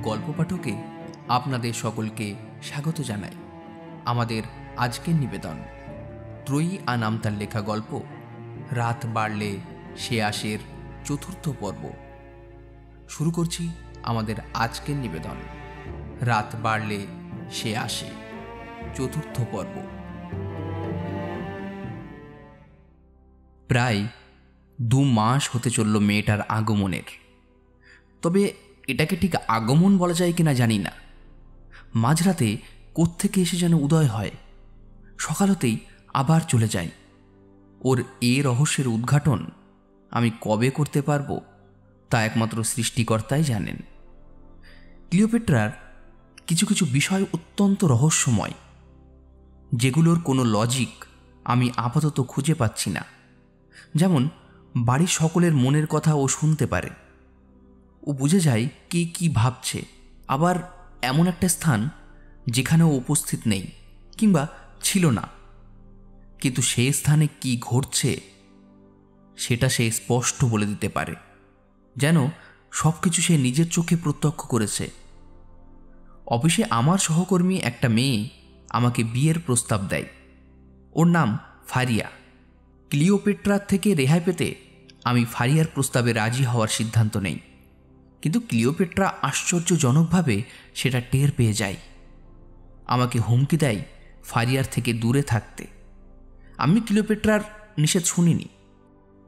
গল্প পাঠকে আপনাদের সকলকে স্বাগত জানাই। আমাদের আজকের নিবেদন ত্রয়ী আনামতার লেখা গল্প রাত বাড়লে সে আসের চতুর্থ পর্ব। শুরু করছি আমাদের আজকের নিবেদন রাত বাড়লে সে আসে চতুর্থ পর্ব। প্রায় 2 মাস হতে চলল মেয়েটার আগমনের। তবে এটাকে ঠিক আগমন বলা যায় কিনা জানি না। মাঝরাতে কোত্থেকে এসে যেন উদয় হয়, সকাল হতেই আবার চলে যায়। ওর এ রহস্যের উদ্ঘাটন আমি কবে করতে পারবো তা একমাত্র সৃষ্টিকর্তাই জানেন। ক্লিওপেট্রার কিছু কিছু বিষয় অত্যন্ত রহস্যময়, যেগুলোর কোনো লজিক আমি আপাতত খুঁজে পাচ্ছি না। যেমন বাড়ির সকলের মনের কথা ও শুনতে পারে, ও বুঝে যায় কে কী ভাবছে। আবার এমন একটা স্থান যেখানে ও উপস্থিত নেই কিংবা ছিল না, কিন্তু সেই স্থানে কি ঘটছে সেটা সে স্পষ্ট বলে দিতে পারে, যেন সব কিছু সে নিজের চোখে প্রত্যক্ষ করেছে। অফিসে আমার সহকর্মী একটা মেয়ে আমাকে বিয়ের প্রস্তাব দেয়। ওর নাম ফারিয়া। ক্লিওপেট্রার থেকে রেহাই পেতে আমি ফারিয়ার প্রস্তাবে রাজি হওয়ার সিদ্ধান্ত নেই, কিন্তু ক্লিওপেট্রা আশ্চর্যজনকভাবে সেটা টের পেয়ে যায়। আমাকে হুমকি দেয় ফারিয়ার থেকে দূরে থাকতে। আমি ক্লিওপেট্রার নিষেধ শুনিনি।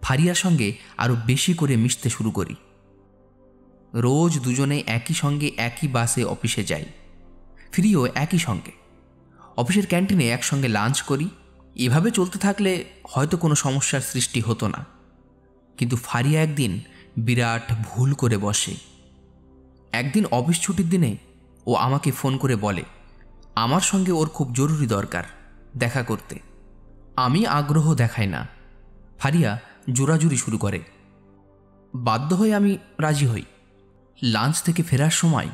ফারিয়ার সঙ্গে আরও বেশি করে মিশতে শুরু করি। রোজ দুজনে একই সঙ্গে একই বাসে অফিসে যাই, ফিরিও একই সঙ্গে। অফিসের ক্যান্টিনে একসঙ্গে লাঞ্চ করি। এভাবে চলতে থাকলে হয়তো কোনো সমস্যার সৃষ্টি হতো না, কিন্তু ফারিয়া একদিন বিরাট ভুল করে বসে। একদিন অফিস ছুটির দিনে ও আমাকে ফোন করে বলে আমার সঙ্গে ওর খুব জরুরি দরকার দেখা করতে। আমি আগ্রহ দেখাই না। ফারিয়া জোরাজুরি শুরু করে। বাধ্য হয়ে আমি রাজি হই। লাঞ্চ থেকে ফেরার সময়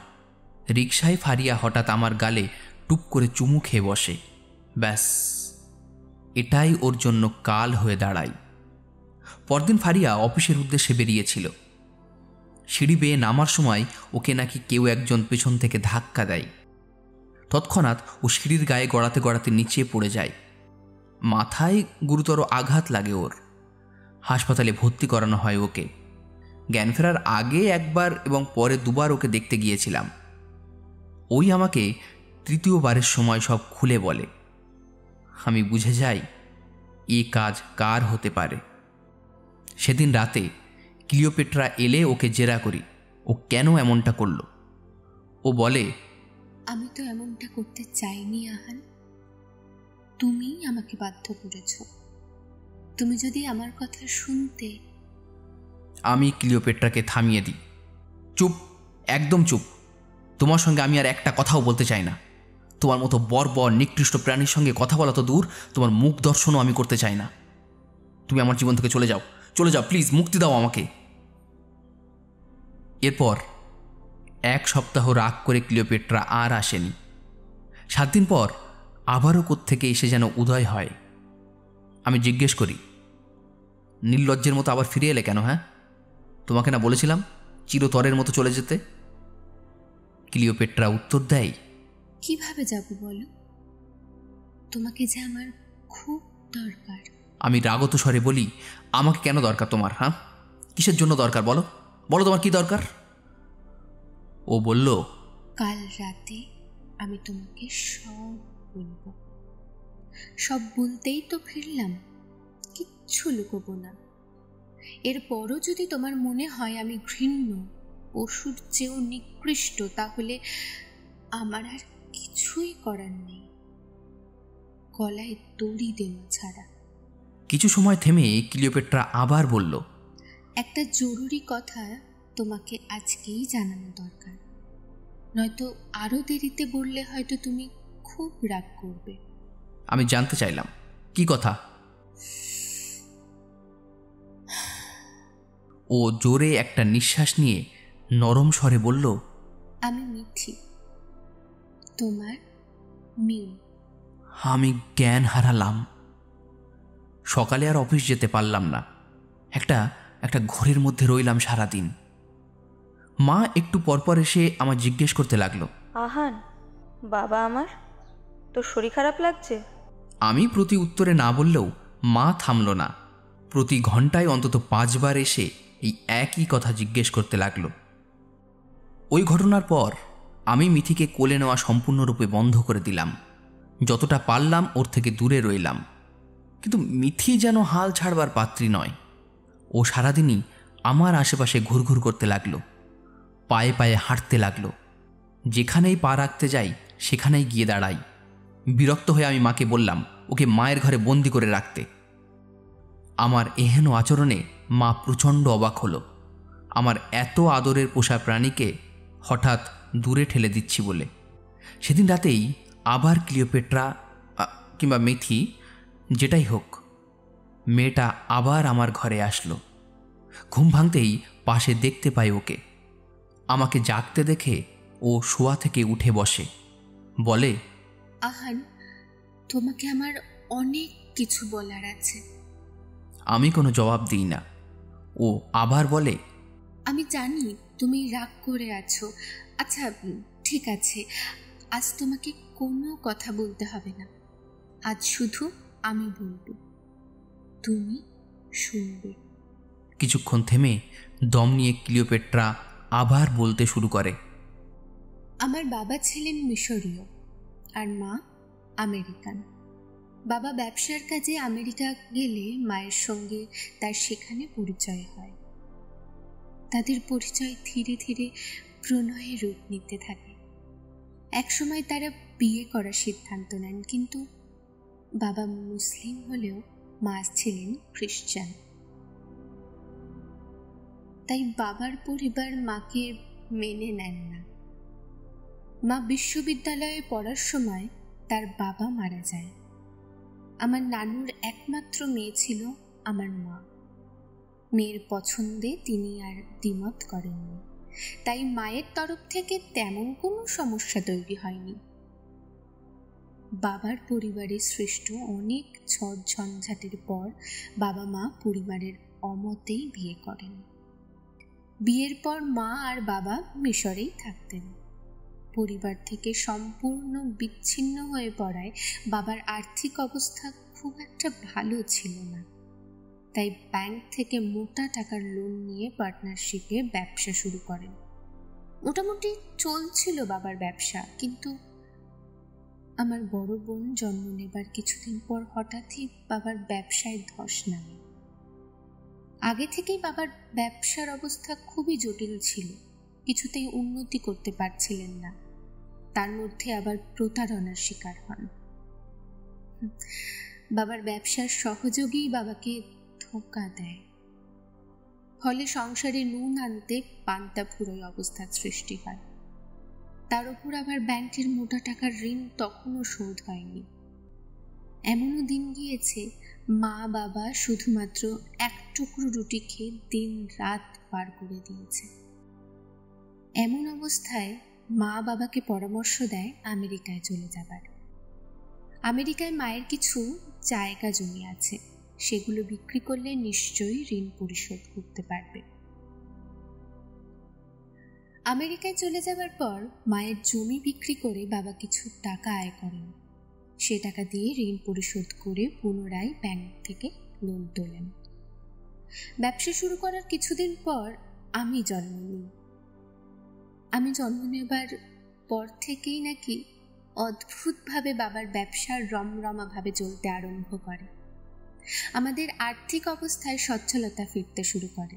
রিকশায় ফারিয়া হঠাৎ আমার গালে টুপ করে চুমু খেয়ে বসে। ব্যাস, এটাই ওর জন্য কাল হয়ে দাঁড়ায়। পরদিন ফারিয়া অফিসের উদ্দেশ্যে বেরিয়েছিল। সিঁড়ি বেয়ে নামার সময় ওকে নাকি কেউ একজন পেছন থেকে ধাক্কা দেয়। তৎক্ষণাৎ ও সিঁড়ির গায়ে গড়াতে গড়াতে নিচে পড়ে যায়। মাথায় গুরুতর আঘাত লাগে ওর। হাসপাতালে ভর্তি করানো হয় ওকে। জ্ঞান ফেরার আগে একবার এবং পরে 2 বার ওকে দেখতে গিয়েছিলাম। ওই আমাকে তৃতীয়বারের সময় সব খুলে বলে। আমি বুঝে যাই এ কাজ কার হতে পারে। সেদিন রাতে ক্লিওপেট্রা এলে ওকে জেরা করি ও কেন এমনটা করল। ও বলে, আমি তো এমনটা করতে চাইনি আহান, তুমি আমাকে বাধ্য করেছ। তুমি যদি আমার কথা শুনতে। আমি ক্লিওপেট্রাকে থামিয়ে দিই। চুপ, একদম চুপ। তোমার সঙ্গে আমি আর একটা কথাও বলতে চাই না। তোমার মতো বর্বর নিকৃষ্ট প্রাণীর সঙ্গে কথা বলা তো দূর, তোমার মুখ দর্শনও আমি করতে চাই না। তুমি আমার জীবন থেকে চলে যাও, চলে যাও প্লিজ, মুক্তি দাও আমাকে। এরপর 1 সপ্তাহ রাগ করে ক্লিওপেট্রা আর আসেনি। 7 দিন পর আবারও কোত্থেকে এসে যেন উদয় হয়। আমি জিজ্ঞেস করি, নির্লজ্জের মতো আবার ফিরে এলে কেন? হ্যাঁ, তোমাকে না বলেছিলাম চিরতরের মতো চলে যেতে? ক্লিওপেট্রা উত্তর দেয়, কিভাবে যাব বলো? তোমাকে যে আমার খুব দরকার। আমি রাগত স্বরে বলি, আমাকে কেন দরকার তোমার? হ্যাঁ, কিসের জন্য দরকার বলো? বলো তোমার কি দরকার? ও বলল, কাল রাতে আমি তোমাকে সব বলবো। সব বলতেই তো ফিরলাম, কিচ্ছু লুকোবো না। এরপরও যদি তোমার মনে হয় আমি ঘৃণ্য, পশুর চেয়েও নিকৃষ্ট, তাহলে আমার আর কিছুই করার নেই, গলায় দড়ি দেওয়া ছাড়া। কিছু সময় থেমে ক্লিওপেট্রা আবার বলল, একটা জরুরি কথা তোমাকে আজকেই জানানো দরকার, নয়তো আরো দেরিতে বললে হয়তো তুমি খুব রাগ করবে। আমি জানতে চাইলাম কি কথা। ও জোরে একটা নিঃশ্বাস নিয়ে নরম স্বরে বলল, আমি মিঠি, তোমার মিউ। আমি জ্ঞান হারালাম। সকালে আর অফিস যেতে পারলাম না। একটা ঘরের মধ্যে রইলাম সারাদিন। মা একটু পরপর এসে আমার জিজ্ঞেস করতে লাগলো, আহান, বাবা আমার, তোর শরীর খারাপ লাগছে? আমি প্রতি উত্তরে না বললেও মা থামল না। প্রতি ঘন্টায় অন্তত 5 বার এসে এই একই কথা জিজ্ঞেস করতে লাগলো। ওই ঘটনার পর আমি মিথিকে কোলে নেওয়া সম্পূর্ণরূপে বন্ধ করে দিলাম। যতটা পারলাম ওর থেকে দূরে রইলাম। কিন্তু মিথি যেন হাল ছাড়বার পাত্রী নয়। ও সারাদিনই আমার আশেপাশে ঘুরঘুর করতে লাগলো, পায়ে পায়ে হাঁটতে লাগলো। যেখানেই পা রাখতে যাই সেখানেই গিয়ে দাঁড়াই। বিরক্ত হয়ে আমি মাকে বললাম ওকে মায়ের ঘরে বন্দি করে রাখতে। আমার এহেন আচরণে মা প্রচণ্ড অবাক হলো। আমার এত আদরের পোষা প্রাণীকে হঠাৎ দূরে ঠেলে দিচ্ছি বলে। সেদিন রাতেই আবার ক্লিওপেট্রা কিংবা মিথি, যেটাই হোক, মেয়েটা আবার আমার ঘরে আসলো। ঘুম ভাঙতেই পাশে দেখতে পাই ওকে। আমাকে জাগতে দেখে ও শোয়া থেকে উঠে বসে, বলে, আহান, তোমাকে আমার অনেক কিছু বলার আছে। আমি কোনো জবাব দিই না। ও আবার বলে, আমি জানি তুমি রাগ করে আছো। আচ্ছা, ঠিক আছে, আজ তোমাকে কোনো কথা বলতে হবে না। আজ শুধু আমি বলবো, তুমি শুনবে। কিছুক্ষণ থেমে দম নিয়ে ক্লিওপেট্রা আবার বলতে শুরু করে, আমার বাবা ছিলেন মিশরীয় আর মা আমেরিকান। বাবা ব্যবসার কাজে আমেরিকা গেলে মায়ের সঙ্গে তার সেখানে পরিচয় হয়। তাদের পরিচয় ধীরে ধীরে প্রণয়ে রূপ নিতে থাকে। একসময় তারা বিয়ে করার সিদ্ধান্ত নেন, কিন্তু বাবা মুসলিম হলেও মা ছিলেন খ্রিস্টান। তাই বাবার পরিবার মাকে মেনে নেন না। মা বিশ্ববিদ্যালয়ে পড়ার সময় তার বাবা মারা যায়। আমার নানুর একমাত্র মেয়ে ছিল আমার মা। মেয়ের পছন্দে তিনি আর দ্বিমত করেননি, তাই মায়ের তরফ থেকে তেমন কোনো সমস্যা তৈরি হয়নি। বাবার পরিবারে সৃষ্ট অনেক ঝড় ঝঞ্ঝাটের পর বাবা মা পরিবারের অমতেই বিয়ে করেন। বিয়ের পর মা আর বাবা মিশরেই থাকতেন। পরিবার থেকে সম্পূর্ণ বিচ্ছিন্ন হয়ে পড়ায় বাবার আর্থিক অবস্থা খুব একটা ভালো ছিল না। তাই ব্যাংক থেকে মোটা টাকার লোন নিয়ে পার্টনারশিপে ব্যবসা শুরু করেন। মোটামুটি চলছিল বাবার ব্যবসা, কিন্তু আমার বড় বোন জন্ম নেবার কিছুদিন পর হঠাৎই বাবার ব্যবসায় ধস নামে। আগে থেকেই বাবার ব্যবসার অবস্থা খুবই জটিল ছিল, কিছুতেই উন্নতি করতে পারছিলেন না। তার মধ্যে আবার প্রতারণার শিকার হন। বাবার ব্যবসার সহযোগী বাবাকে ধোঁকা দেয়, ফলে সংসারে নুন আনতে পান্তা ফুরোয় অবস্থার সৃষ্টি হয়। তার উপর আবার ব্যাংকের মোটা টাকার ঋণ তখনও শোধ হয়নি। এমনও দিন গিয়েছে মা বাবা শুধুমাত্র এক টুকরো রুটি খেয়ে দিন রাত পার করে দিয়েছে। এমন অবস্থায় মা বাবাকে পরামর্শ দেয় আমেরিকায় চলে যাবার। আমেরিকায় মায়ের কিছু জায়গা জমি আছে, সেগুলো বিক্রি করলে নিশ্চয়ই ঋণ পরিশোধ করতে পারবে। আমেরিকায় চলে যাবার পর মায়ের জমি বিক্রি করে বাবা কিছু টাকা আয় করেন। সে টাকা দিয়ে ঋণ পরিশোধ করে পুনরায় ব্যাংক থেকে লোন তোলেন। ব্যবসা শুরু করার কিছুদিন পর আমি জন্ম নিই। আমি জন্ম নেবার পর থেকেই নাকি অদ্ভুতভাবে বাবার ব্যবসা রমরমাভাবে চলতে আরম্ভ করে। আমাদের আর্থিক অবস্থায় সচ্ছলতা ফিরতে শুরু করে,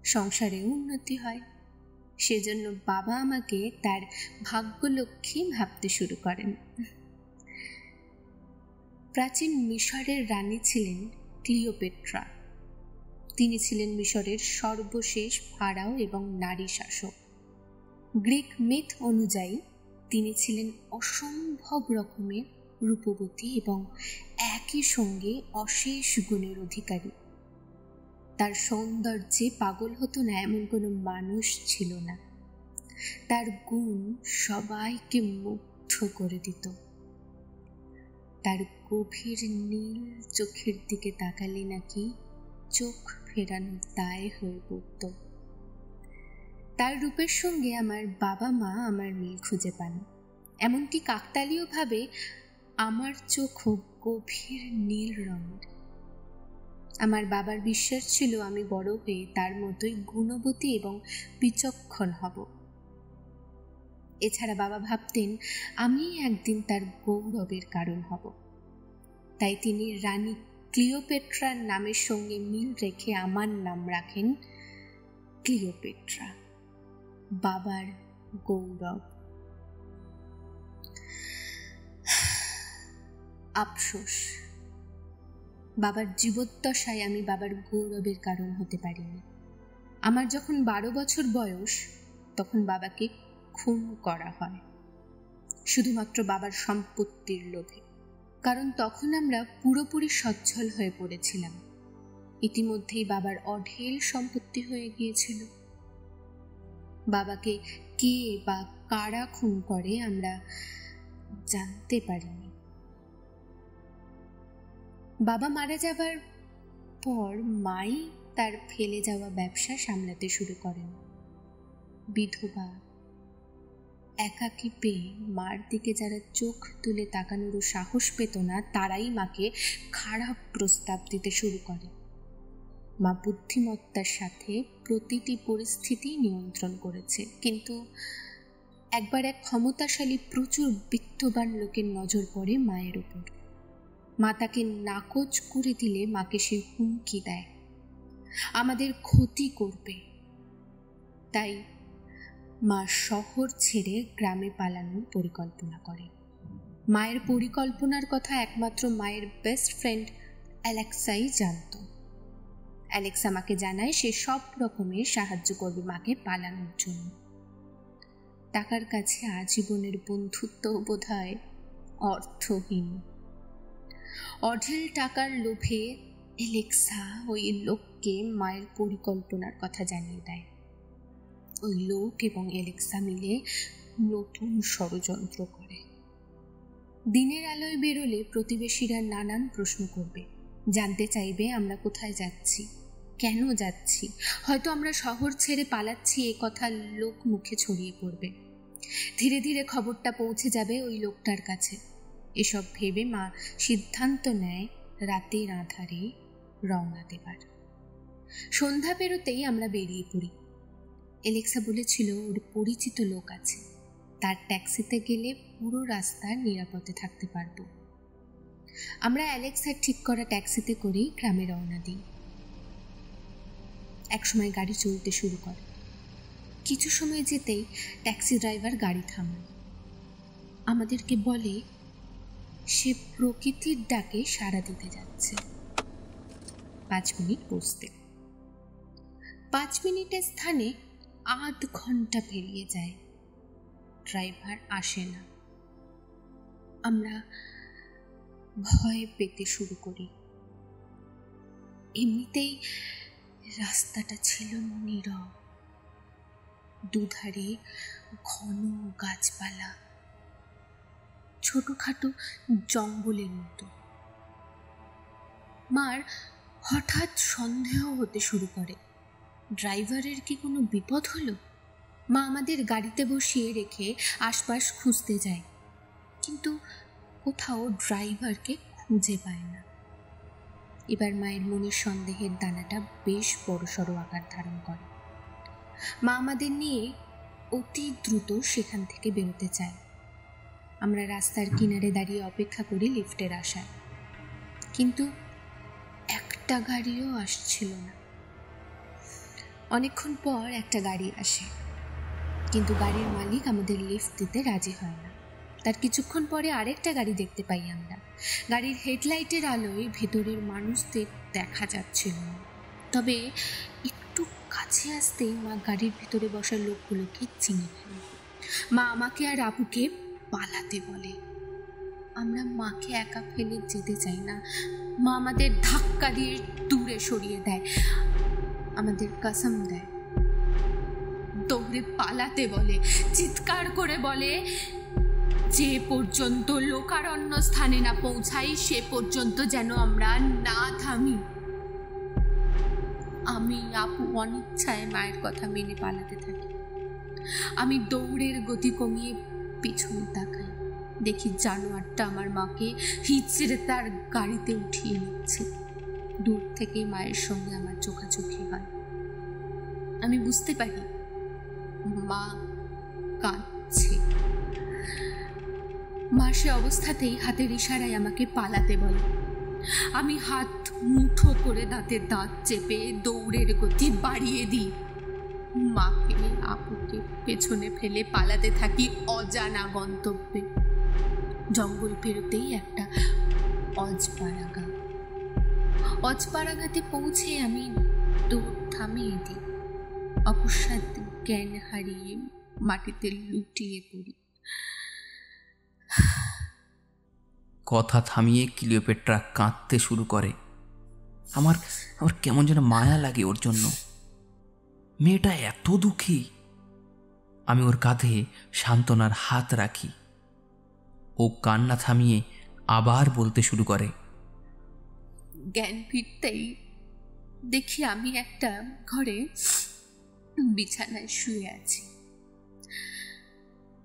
সংসারেও উন্নতি হয়। সেজন্য বাবা আমাকে তার ভাগ্যলক্ষ্মী ভাবতে শুরু করেন। প্রাচীন মিশরের রানী ছিলেন ক্লিওপেট্রা। তিনি ছিলেন মিশরের সর্বশেষ ফারাও এবং নারী শাসক। গ্রিক মিথ অনুযায়ী তিনি ছিলেন অসম্ভব রকমের রূপবতী এবং একই সঙ্গে অশেষ গুণের অধিকারী। তার সৌন্দর্যে পাগল হতো না এমন কোনো মানুষ ছিল না। তার গুণ সবাইকে মুগ্ধ করে দিত। তার গভীর নীল চোখের দিকে তাকালে নাকি চোখ ফেরানো দায় হয়ে পড়ত। তার রূপের সঙ্গে আমার বাবা মা আমার মিল খুঁজে পান। এমনকি কাকতালীয়ভাবে আমার চোখও গভীর নীল রঙের। আমার বাবার বিশ্বাস ছিল আমি বড় হয়ে তার মতোই গুণবতী এবং বিচক্ষণ হব। এছাড়া বাবা ভাবতেন আমি একদিন তার গৌরবের কারণ হব। তাই তিনি রানী ক্লিওপেট্রার নামের সঙ্গে মিল রেখে আমার নাম রাখেন ক্লিওপেট্রা, বাবার গৌরব। আফসোস, বাবার জীবদ্দশায় আমি বাবার গৌরবের কারণ হতে পারিনি। আমার যখন 12 বছর বয়স, তখন বাবাকে খুন করা হয় শুধুমাত্র বাবার সম্পত্তির লোভে। কারণ তখন আমরা পুরোপুরি সচ্ছল হয়ে পড়েছিলাম। ইতিমধ্যেই বাবার অঢেল সম্পত্তি হয়ে গিয়েছিল। বাবাকে কে বা কারা খুন করে আমরা জানতে পারিনি। বাবা মারা যাবার পর মাই তার ফেলে যাওয়া ব্যবসা সামলাতে শুরু করেন। বিধবা, একাকী পেয়ে মার দিকে যারা চোখ তুলে তাকানোরও সাহস পেত না, তারাই মাকে খারাপ প্রস্তাব দিতে শুরু করে। মা বুদ্ধিমত্তার সাথে প্রতিটি পরিস্থিতি নিয়ন্ত্রণ করেছে, কিন্তু একবার এক ক্ষমতাশালী প্রচুর বিত্তবান লোকের নজর পড়ে মায়ের উপর। মা তাকে নাকচ করে দিলে মাকে সে হুমকি দেয়, আমাদের ক্ষতি করবে। তাই মা শহর ছেড়ে গ্রামে পালানোর পরিকল্পনা করে। মায়ের পরিকল্পনার কথা একমাত্র মায়ের বেস্ট ফ্রেন্ড অ্যালেক্সাই জানত। অ্যালেক্সা মাকে জানায় সে সব রকমের সাহায্য করবে মাকে পালানোর জন্য। টাকার কাছে আজীবনের বন্ধুত্ব বোধহয় অর্থহীন। অঢেল টাকার লোভে অ্যালেক্সা ওই লোককে মায়ের পরিকল্পনার কথা জানিয়ে দেয়। ওই লোক এবং অ্যালেক্সা মিলে নতুন ষড়যন্ত্র করে। দিনের আলোয় বেরোলে প্রতিবেশীরা নানান প্রশ্ন করবে, জানতে চাইবে আমরা কোথায় যাচ্ছি, কেন যাচ্ছি, হয়তো আমরা শহর ছেড়ে পালাচ্ছি এ কথা লোক মুখে ছড়িয়ে পড়বে। ধীরে ধীরে খবরটা পৌঁছে যাবে ওই লোকটার কাছে। এসব ভেবে মা সিদ্ধান্ত নেয় রাতের আঁধারে রওনা দেবার। সন্ধ্যা পেরোতেই আমরা বেরিয়ে পড়ি। অ্যালেক্সা বলেছিল ওর পরিচিত লোক আছে, তার ট্যাক্সিতে গেলে পুরো রাস্তা নিরাপদে থাকতে পারবো। আমরা অ্যালেক্সার ঠিক করা ট্যাক্সিতে করেই গ্রামে রওনা দিই। একসময় গাড়ি চলতে শুরু করে। কিছু সময় যেতেই ট্যাক্সি ড্রাইভার গাড়ি থামায়। আমাদেরকে বলে সে প্রকৃতির ডাকে সাড়া দিতে যাচ্ছে। 5 মিনিট বসতে। 5 মিনিটের স্থানে আধ ঘন্টা পেরিয়ে যায়, ড্রাইভার আসে না। আমরা ভয় পেতে শুরু করি। এমনিতেই রাস্তাটা ছিল নীরব, দুধারে ঘন গাছপালা, ছোটখাটো জঙ্গলের মতো। মার হঠাৎ সন্দেহ হতে শুরু করে, ড্রাইভারের কি কোনো বিপদ হলো? মা আমাদের গাড়িতে বসিয়ে রেখে আশপাশ খুঁজতে যায়, কিন্তু কোথাও ড্রাইভারকে খুঁজে পায় না। এবার মায়ের মনের সন্দেহের দানাটা বেশ বড়সড় আকার ধারণ করে। মা আমাদের নিয়ে অতি দ্রুত সেখান থেকে বেরোতে চায়। আমরা রাস্তার কিনারে দাঁড়িয়ে অপেক্ষা করি লিফটের আশায়, কিন্তু একটা গাড়িও আসছিল না। অনেকক্ষণ পর একটা গাড়ি আসে, কিন্তু গাড়ির মালিক আমাদের লিফট দিতে রাজি হয় না। তার কিছুক্ষণ পরে আরেকটা গাড়ি দেখতে পাই আমরা। গাড়ির হেডলাইটের আলোয় ভেতরের মানুষদের দেখা যাচ্ছিল না, তবে একটু কাছে আসতেই মা গাড়ির ভিতরে বসা লোকগুলোকে চিনে ফেলে। মা আমাকে আর আপুকে পালাতে বলে। আমরা মাকে একা ফেলে যেতে চাই না। মা আমাদের ধাক্কা দিয়ে দূরে সরিয়ে দেয়, আমাদের কসম দেয়, দৌড়ে পালাতে বলে, চিৎকার করে বলে যে পর্যন্ত লোকারণ্য স্থানে না পৌঁছাই সে পর্যন্ত যেন আমরা না থামি। আমি আপু অনিচ্ছায় মায়ের কথা মেনে পালাতে থাকি। আমি দৌড়ের গতি কমিয়ে পিছন তাকাই, দেখি জানোয়ারটা আমার মাকে হিচড়ে তার গাড়িতে উঠিয়ে নিচ্ছে। দূর থেকে মায়ের সঙ্গে আমার চোখাচোখি হয়। আমি বুঝতে পারি মা কাঁদছে। মা সে অবস্থাতেই হাতের ইশারায় আমাকে পালাতে বলে। আমি হাত মুঠো করে দাঁতে দাঁত চেপে দৌড়ের গতি বাড়িয়ে দিই। মাকে আপুকে পেছনে ফেলে পালাতে থাকি অজানা গন্তব্যে। জঙ্গল পেরোতেই একটা অজপাড়াগাতে পৌঁছে আমি দৌড় থামিয়ে দিই। অকস্মাৎ জ্ঞান হারিয়ে মাটিতে লুটিয়ে পড়ি। কথা থামিয়ে ক্লিওপেট্রা কাঁদতে শুরু করে। আমার কেমন যেন মায়া লাগে ওর জন্য। মেয়েটা এত দুঃখী। আমি ওর কাঁধে সান্ত্বনার হাত রাখি। ও কান্না থামিয়ে আবার বলতে শুরু করে। জ্ঞান ফিরতেই দেখি আমি একটা ঘরে বিছানায় শুয়ে আছি।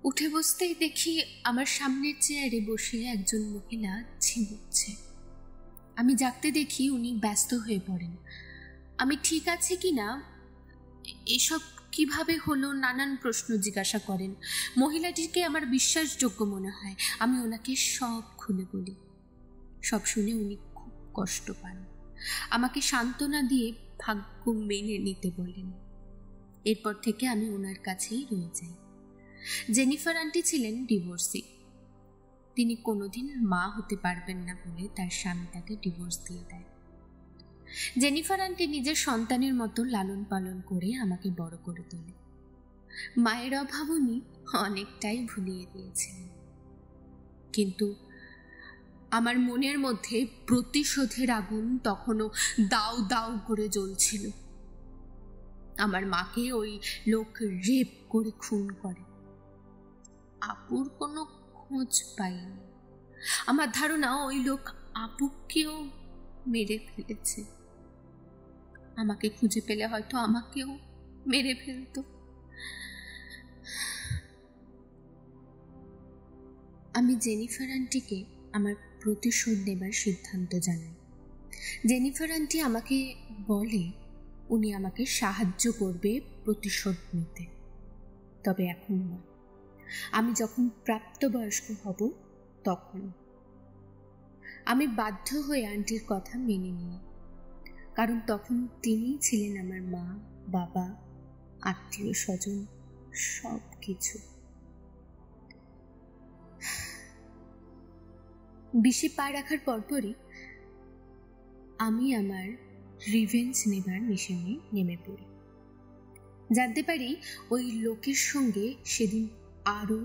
উঠে বসতেই দেখি আমার সামনের চেয়ারে বসে একজন মহিলা ঝিমুচ্ছে। আমি জাগতে দেখি উনি ব্যস্ত হয়ে পড়েন। আমি ঠিক আছে কি না, এসব কিভাবে হলো, নানান প্রশ্ন জিজ্ঞাসা করেন। মহিলাটিকে আমার বিশ্বাসযোগ্য মনে হয়। আমি ওনাকে সব খুলে বলি। সব শুনে উনি খুব কষ্ট পান। আমাকে সান্ত্বনা দিয়ে ভাগ্য মেনে নিতে বলেন। এরপর থেকে আমি ওনার কাছেই রয়ে যাই। জেনিফার আন্টি ছিলেন ডিভোর্সি। তিনি কোনোদিন মা হতে পারবেন না বলে তার স্বামী তাকে ডিভোর্স দিয়ে দেয়। জেনিফার আন্টি নিজের সন্তানের মতো লালন পালন করে আমাকে বড় করে তোলে। মায়ের অভাব উনি অনেকটাই ভুলিয়ে দিয়েছিলেন। কিন্তু আমার মনের মধ্যে প্রতিশোধের আগুন তখনও দাউ দাউ করে জ্বলছিল। আমার মাকে ওই লোক রেপ করে খুন করে। আপুর কোনো খোঁজ পাইনি। আমার ধারণা ওই লোক আপুকেও মেরে ফেলেছে। আমাকে খুঁজে পেলে হয়তো আমাকেও মেরে ফেলত। আমি জেনিফার আন্টিকে আমার প্রতিশোধ নেবার সিদ্ধান্ত জানাই। জেনিফার আন্টি আমাকে বলে উনি আমাকে সাহায্য করবে প্রতিশোধ নিতে, তবে এখন নয়। আমি যখন প্রাপ্তবয়স্ক হব তখন। আমি বাধ্য হয়ে আন্টির কথা মেনে নিই, কারণ তখন তিনিই ছিলেন আমার মা, বাবা, আত্মীয় স্বজন, সব কিছু। বিশে পা রাখার পরপরই আমি আমার রিভেঞ্জ নেবার মিশনে নেমে পড়ি। জানতে পারি ওই লোকের সঙ্গে সেদিন আরো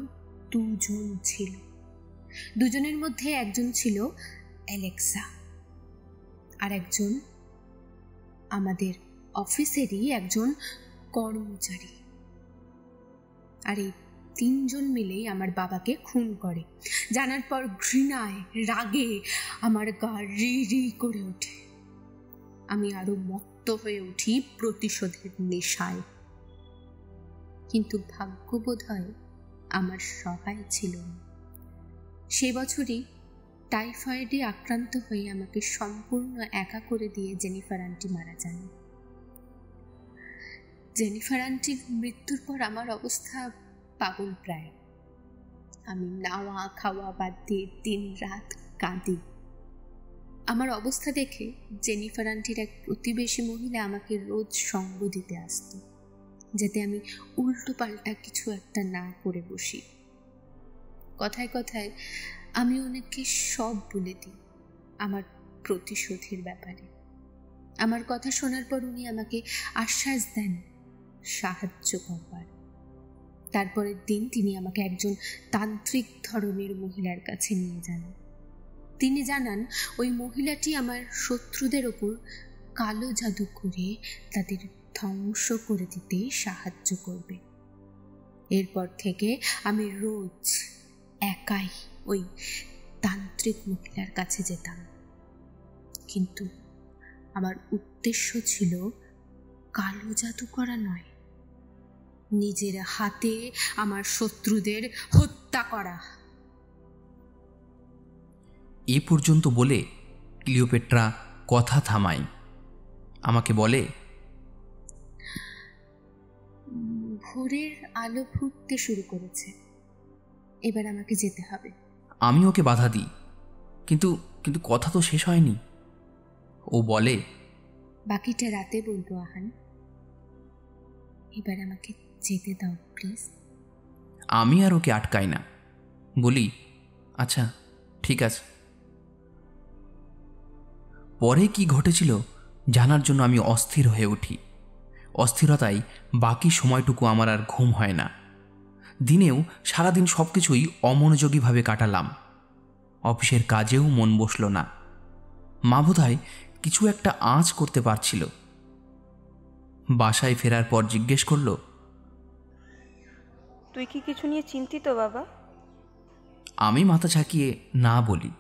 দুজন ছিল। দুজনের মধ্যে একজন ছিল অ্যালেক্সা, আর একজন আমাদের অফিসেরই একজন কর্মচারী। আর এই তিনজন মিলেই আমার বাবাকে খুন করে। জানার পর ঘৃণায়, রাগে আমার গা রি রি করে ওঠে। আমি আরো মত্ত হয়ে উঠি প্রতিশোধের নেশায়। কিন্তু ভাগ্য বোধহয় আমার সহায় ছিল না। সে বছরই টাইফয়েডে আক্রান্ত হয়ে আমাকে সম্পূর্ণ একা করে দিয়ে জেনিফার আন্টি মারা যান। জেনিফার আন্টির মৃত্যুর পর আমার অবস্থা পাগল প্রায়। আমি নাওয়া খাওয়া বাদ দিয়ে দিন রাত কাঁদি। আমার অবস্থা দেখে জেনিফার আন্টির এক প্রতিবেশী মহিলা আমাকে রোজ সঙ্গ দিতে আসত, যাতে আমি উল্টো পাল্টা কিছু একটা না করে বসি। কথায় কথায় আমি ওনাকে সব বলে দিই আমার প্রতিশোধের ব্যাপারে। আমার কথা শোনার পর উনি আমাকে আশ্বাস দেন সাহায্য করবার। তারপরের দিন তিনি আমাকে একজন তান্ত্রিক ধরনের মহিলার কাছে নিয়ে যান। তিনি জানান ওই মহিলাটি আমার শত্রুদের ওপর কালো জাদু করে তাদের ধ্বংস করে দিতে সাহায্য করবে। এরপর থেকে আমি রোজ একাই ওই তান্ত্রিক মহিলার কাছে যেতাম। কিন্তু আমার উদ্দেশ্য ছিল কালো জাদু করা নয়, নিজের হাতে আমার শত্রুদের হত্যা করা। এ পর্যন্ত বলে ক্লিওপেট্রা কথা থামায়। আমাকে বলে, ভোরের আলো ফুটতে শুরু করেছে, এবার আমাকে যেতে হবে। আমি ওকে বাধা দিই, কিন্তু কিন্তু কথা তো শেষ হয়নি। ও বলে, বাকিটা রাতে বলবো আহান, এবার আমাকে যেতে দাও প্লিজ। আমি আর ওকে আটকাই না, বলি, আচ্ছা ঠিক আছে। পরে কি ঘটেছিল জানার জন্য আমি অস্থির হয়ে উঠি। অস্থিরতায় বাকি সময়টুকু আমার আর ঘুম হয় না। দিনেও সারাদিন সব কিছুই অমনোযোগীভাবে কাটালাম। অফিসের কাজেও মন বসল না। মা বোধহয় কিছু একটা আঁচ করতে পারছিল। বাসায় ফেরার পর জিজ্ঞেস করল, তুই কি কিছু নিয়ে চিন্তিত বাবা? আমি মাথা ঝাঁকিয়ে না বলি।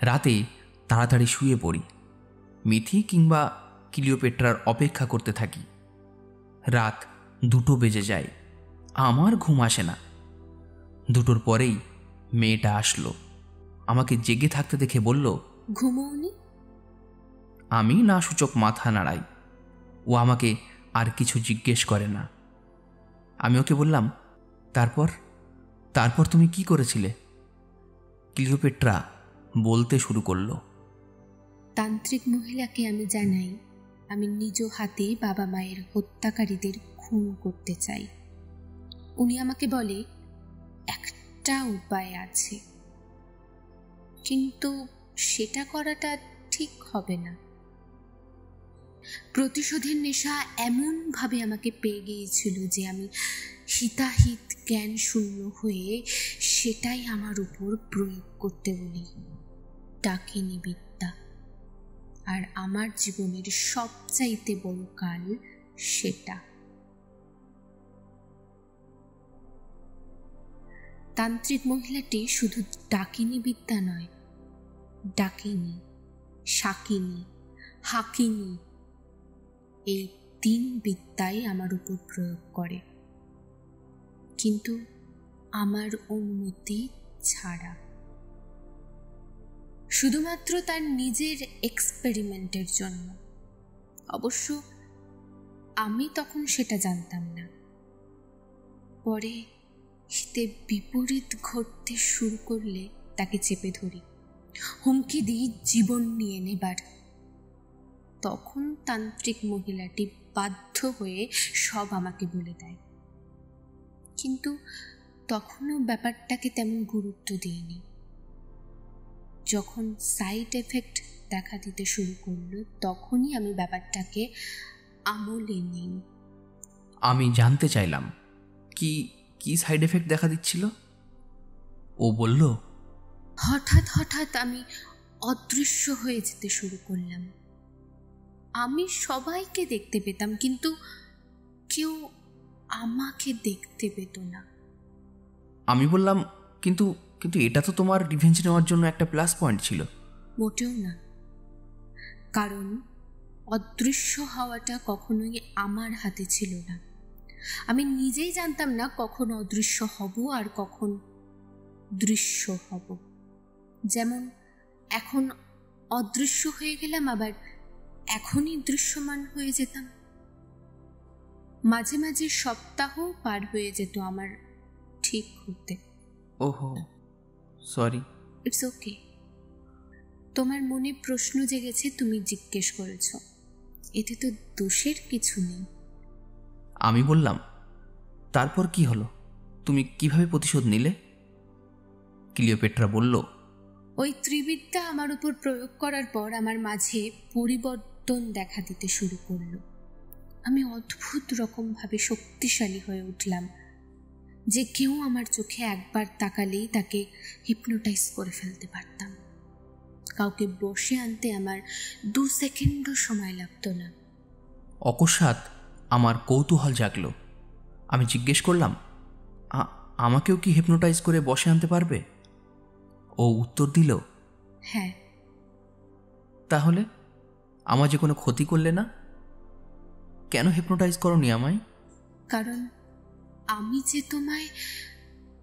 রাতে তাড়াতাড়ি শুয়ে পড়ি। মিথি কিংবা ক্লিওপেট্রার অপেক্ষা করতে থাকি। রাত 2টো বেজে যায়। আমার ঘুম আসে না। 2টোর পরেই মেয়েটা আসলো। আমাকে জেগে থাকতে দেখে বলল, ঘুমোওনি? আমি না সূচক মাথা নাড়াই। ও আমাকে আর কিছু জিজ্ঞেস করে না। আমি ওকে বললাম, তারপর তুমি কি করেছিলে? ক্লিওপেট্রা বলতে শুরু করলো, তান্ত্রিক মহিলাকে আমি জানাই আমি নিজ হাতে বাবা মায়ের হত্যাকারীদের খুন করতে চাই। উনি আমাকে বলে একটা উপায় আছে, কিন্তু সেটা করাটা ঠিক হবে না। প্রতিশোধের নেশা এমনভাবে আমাকে পেয়ে গিয়েছিল যে আমি হিতাহিত জ্ঞান শূন্য হয়ে সেটাই আমার উপর প্রয়োগ করতে বলি, ডাকিনী বিদ্যা। আর আমার জীবনের সবচাইতে বড় কাল সেটা। তান্ত্রিক মহিলাটি শুধু ডাকিনী বিদ্যা নয়, ডাকিনী, শাকিনী, হাকিনী, এই 3 বিদ্যাই আমার উপর প্রয়োগ করে, কিন্তু আমার অনুমতি ছাড়া, শুধুমাত্র তার নিজের এক্সপেরিমেন্টের জন্য। অবশ্য আমি তখন সেটা জানতাম না। পরে হিতে বিপরীত ঘটতে শুরু করলে তাকে চেপে ধরি, হুমকি দিই জীবন নিয়ে নেবার। তখন তান্ত্রিক মহিলাটি বাধ্য হয়ে সব আমাকে বলে দেয়, কিন্তু তখনও ব্যাপারটাকে তেমন গুরুত্ব দিইনি। যখন সাইড এফেক্ট দেখা দিতে শুরু করলো তখনই আমি ব্যাপারটাকে আমলে নিই। আমি জানতে চাইলাম, কি কি সাইড এফেক্ট দেখা দিচ্ছিল? ও বলল, হঠাৎ হঠাৎ আমি অদৃশ্য হয়ে যেতে শুরু করলাম। আমি সবাইকে দেখতে পেতাম, কিন্তু কেউ আমাকে দেখতে পেত না। আমি বললাম, কিন্তু কিন্তু এটা তো তোমার রিভেঞ্জ নেওয়ার জন্য একটা প্লাস পয়েন্ট ছিল। মোটেও না, কারণ অদৃশ্য হওয়াটা কখনোই আমার হাতে ছিল না। আমি নিজেই জানতাম না কখন অদৃশ্য হব আর কখন দৃশ্য হব। যেমন এখন অদৃশ্য হয়ে গেলাম, আবার এখনই দৃশ্যমান হয়ে যেতাম। মাঝে মাঝে সপ্তাহ পার হয়ে যেত আমার ঠিক হতে। ওহো, সরি। It's okay. তোমার মনে প্রশ্ন জেগেছে, তুমি জিজ্ঞেস করেছ, এতে তো দোষের কিছু নেই। আমি বললাম, তারপর কি হলো? তুমি কিভাবে প্রতিশোধ নিলে? ক্লিওপেট্রা বলল, ওই ত্রিবিদ্যা আমার উপর প্রয়োগ করার পর আমার মাঝে পরিবর্তন দেখা দিতে শুরু করলো। আমি অদ্ভুত রকমভাবে শক্তিশালী হয়ে উঠলাম, যে কেউ আমার চোখে একবার তাকালেই তাকে হিপনোটাইজ করে ফেলতে পারতাম। কাউকে বসে আনতে আমার 2 সেকেন্ডও সময় লাগতো না। অকস্মাৎ আমার কৌতূহল জাগলো। আমি জিজ্ঞেস করলাম, আমাকেও কি হিপনোটাইজ করে বসে আনতে পারবে? ও উত্তর দিল, হ্যাঁ। তাহলে আমার যে কোনো ক্ষতি করলে না? কেন হিপনোটাইজ করনি আমায়? কারণ আমি যে তোমায়।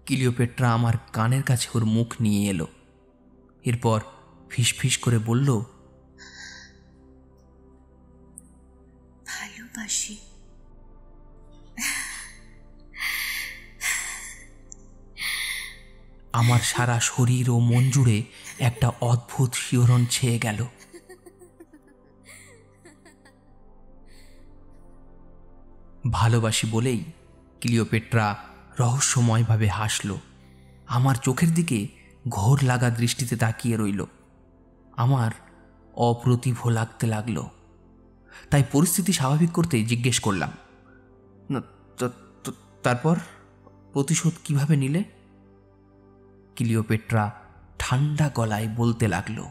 ক্লিওপেট্রা আমার কানের কাছে ওর মুখ নিয়ে এলো। এরপর ফিসফিস করে বলল, ভালোবাসি। আমার সারা শরীর ও মন জুড়ে একটা অদ্ভুত শিহরণ ছেয়ে গেল। ভালোবাসি বলেই ক্লিওপেট্রা রহস্যময়ভাবে হাসল। আমার চোখের দিকে ঘোর লাগা দৃষ্টিতে তাকিয়ে রইল। আমার অপ্রতিভ লাগতে লাগলো। তাই পরিস্থিতি স্বাভাবিক করতে জিজ্ঞেস করলাম, তারপর প্রতিশোধ কিভাবে নিলে? ক্লিওপেট্রা ঠান্ডা গলায় বলতে লাগলো,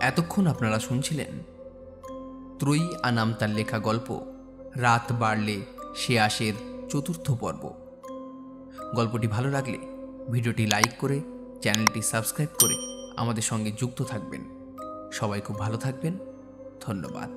এতক্ষণ আপনারা শুনছিলেন ত্রয়ী আনাম তার লেখা গল্প রাত বাড়লে সে আসের 4র্থ পর্ব। গল্পটি ভালো লাগলে ভিডিওটি লাইক করে চ্যানেলটি সাবস্ক্রাইব করে আমাদের সঙ্গে যুক্ত থাকবেন। সবাই খুব ভালো থাকবেন। ধন্যবাদ।